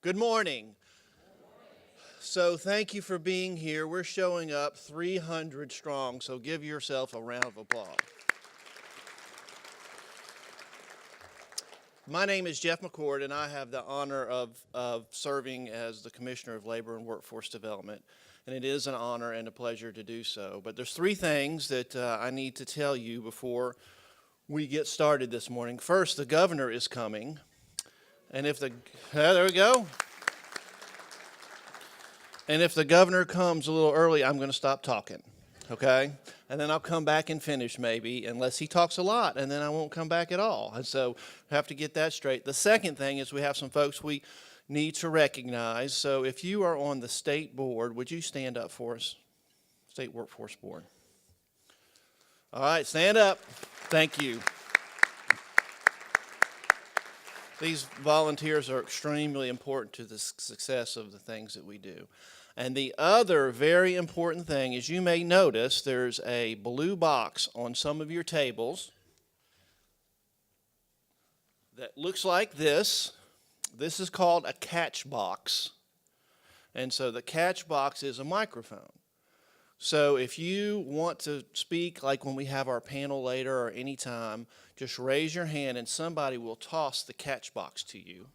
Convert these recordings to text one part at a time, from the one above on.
Good morning. So thank you for being here. We're showing up 300 strong, so give yourself a round of applause. My name is Jeff McCord, and I have the honor of serving as the Commissioner of Labor and Workforce Development. And it is an honor and a pleasure to do so. But there's three things that I need to tell you before we get started this morning. First, the governor is coming. And there we go. And if the governor comes a little early, I'm going to stop talking, okay? And then I'll come back and finish maybe, unless he talks a lot, and then I won't come back at all. And so we have to get that straight. The second thing is we have some folks we need to recognize. So if you are on the state board, would you stand up for us? State Workforce Board. All right, stand up. Thank you. These volunteers are extremely important to the success of the things that we do. And the other very important thing is you may notice there's a blue box on some of your tables that looks like this. This is called a catch box. And so the catch box is a microphone. So if you want to speak, like when we have our panel later or anytime, just raise your hand and somebody will toss the catch box to you.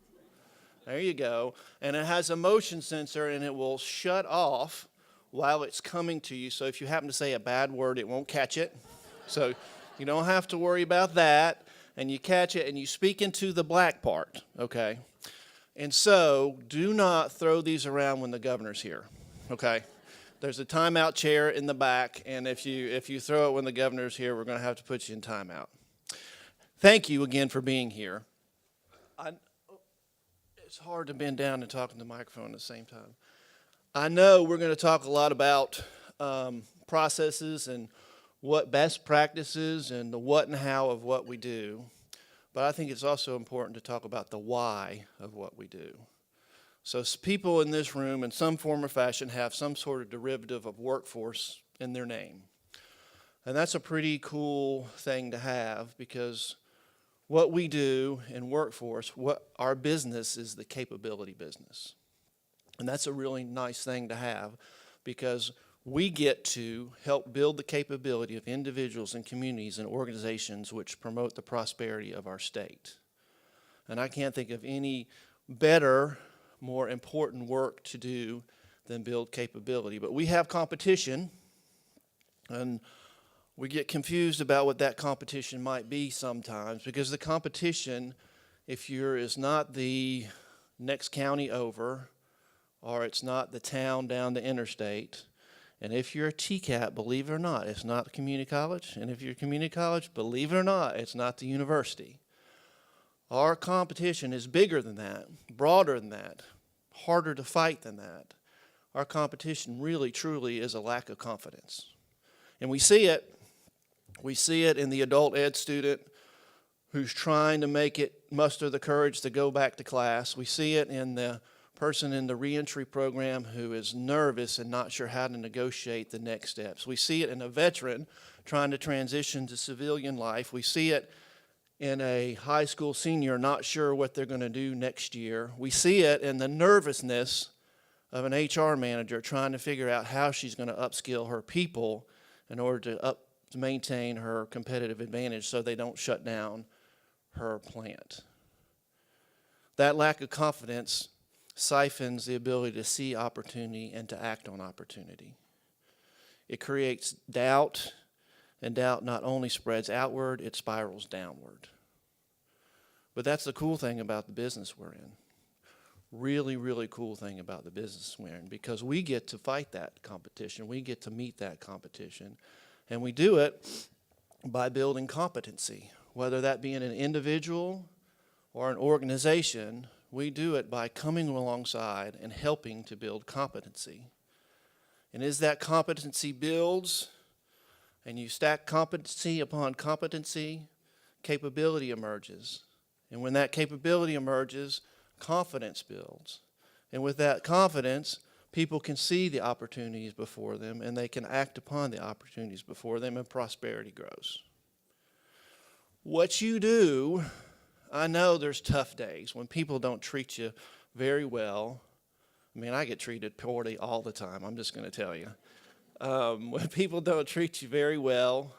There you go. And it has a motion sensor and it will shut off while it's coming to you. So if you happen to say a bad word, it won't catch it. So you don't have to worry about that. And you catch it and you speak into the black part, okay? And so do not throw these around when the governor's here, okay? There's a timeout chair in the back, and if you throw it when the governor's here, we're going to have to put you in timeout. Thank you again for being here. It's hard to bend down and talk in the microphone at the same time. I know we're going to talk a lot about processes and what best practices and the what and how of what we do, but I think it's also important to talk about the why of what we do. So people in this room in some form or fashion have some sort of derivative of workforce in their name. And that's a pretty cool thing to have because what we do in workforce, what our business is the capability business. And that's a really nice thing to have because we get to help build the capability of individuals and communities and organizations which promote the prosperity of our state. And I can't think of any better, more important work to do than build capability. But we have competition, and we get confused about what that competition might be sometimes because the competition, if is not the next county over or it's not the town down the interstate, and if you're a TCAP, believe it or not, it's not the community college, and if you're a community college, believe it or not, it's not the university. Our competition is bigger than that, broader than that, harder to fight than that. Our competition really, truly is a lack of confidence. And we see it. We see it in the adult ed student who's trying to make it muster the courage to go back to class. We see it in the person in the reentry program who is nervous and not sure how to negotiate the next steps. We see it in a veteran trying to transition to civilian life. We see it in a high school senior not sure what they're going to do next year. We see it in the nervousness of an HR manager trying to figure out how she's going to upskill her people in order to maintain her competitive advantage so they don't shut down her plant. That lack of confidence siphons the ability to see opportunity and to act on opportunity. It creates doubt, and doubt not only spreads outward, it spirals downward. But that's the cool thing about the business we're in. Really, really cool thing about the business we're in because we get to fight that competition. We get to meet that competition. And we do it by building competency. Whether that be in an individual or an organization, we do it by coming alongside and helping to build competency. And as that competency builds, and you stack competency upon competency, capability emerges. And when that capability emerges, confidence builds. And with that confidence, people can see the opportunities before them, and they can act upon the opportunities before them, and prosperity grows. What you do, I know there's tough days when people don't treat you very well. I mean, I get treated poorly all the time, I'm just going to tell you. When people don't treat you very well,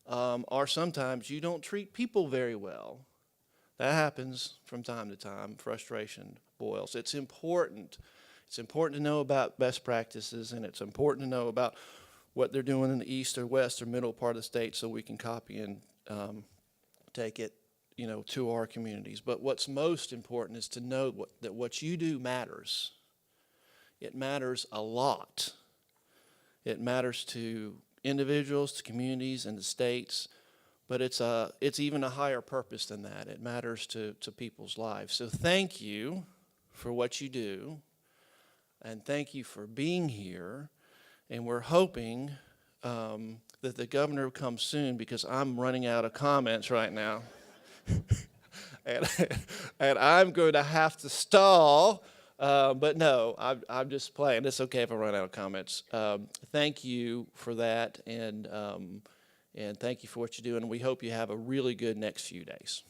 or sometimes you don't treat people very well. That happens from time to time. Frustration boils. It's important. It's important to know about best practices, and it's important to know about what they're doing in the east or west or middle part of the state so we can copy and take it, to our communities. But what's most important is to know that what you do matters. It matters a lot. It matters to individuals, to communities, and to states, but it's even a higher purpose than that. It matters to people's lives. So thank you for what you do, and thank you for being here, and we're hoping that the governor comes soon because I'm running out of comments right now. and I'm going to have to stall. But no, I'm just playing. It's okay if I run out of comments. Thank you for that, and thank you for what you do, and we hope you have a really good next few days.